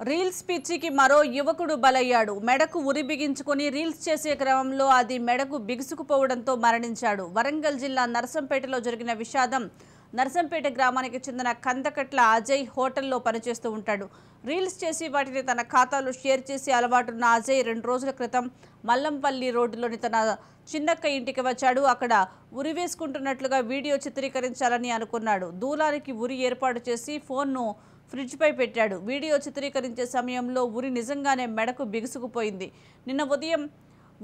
Reels పిచ్చికి మరో యువకుడు బలయ్యాడు. మెడకు ఉరి బిగించుకొని రీల్స్ చేసే క్రమంలో అది మెడకు బిగుసుకుపోవడంతో మరణించాడు. వరంగల్ జిల్లా నర్సంపేటలో జరిగిన విషాదం. నర్సంపేట గ్రామానికి చెందిన కందకట్ల అజయ్ హోటల్లో పనిచేస్తూ ఉంటాడు. రీల్స్ చేసి వాటిని తన ఖాతాలో షేర్ చేసి అలవాటున్న అజయ్ 2 రోజుల క్రితం మల్లంపల్లి రోడ్డులోని తన చిన్నక్క ఇంటికి వచ్చాడు. అక్కడ ఉరి వేసుకుంటున్నట్లుగా వీడియో చిత్రీకరించాలని అనుకున్నాడు. దూలానికి ఉరి ఏర్పాటు చేసి ఫోన్ను ఫ్రిడ్జ్ పై పెట్టాడు. వీడియో చిత్రీకరించే సమయంలో ఉరి నిజంగానే మెడకు బిగుసుకుపోయింది. నిన్న ఉదయం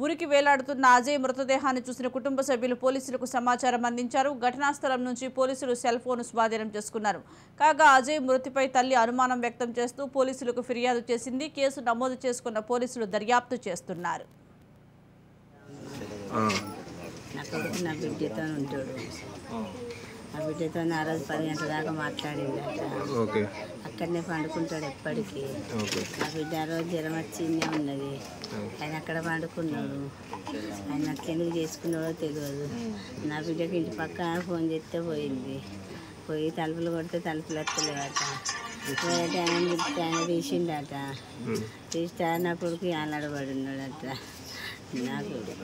ఉరికి వేలాడుతున్న అజయ్ మృతదేహాన్ని చూసిన కుటుంబ సభ్యులు పోలీసులకు సమాచారం అందించారు. ఘటనా స్థలం నుంచి పోలీసులు సెల్ ఫోన్ స్వాధీనం చేసుకున్నారు. కాగా అజయ్ మృతిపై తల్లి అనుమానం వ్యక్తం చేస్తూ పోలీసులకు ఫిర్యాదు చేసింది. కేసు నమోదు చేసుకున్న పోలీసులు దర్యాప్తు చేస్తున్నారు. ఆ బిడ్డతో ఆ రోజు 10 గంటల దాకా మాట్లాడిందట. అక్కడనే పండుకుంటాడు ఎప్పటికీ. ఆ బిడ్డ ఆ రోజు జ్వరం వచ్చిందే ఉన్నది. ఆయన అక్కడ పండుకున్నాడు. ఆయన అట్లెందుకు చేసుకున్నాడో తెలియదు. నా బిడ్డకి ఇంటి పక్కన ఫోన్ చేస్తే పోయి తలుపులు కొడితే తలుపులు ఎత్తలేవట. ఆయన చెప్తే ఆయన తీసిండట. తీస్తే నా కొడుకు ఆలాడబడి ఉన్నాడట. నా కొడుకు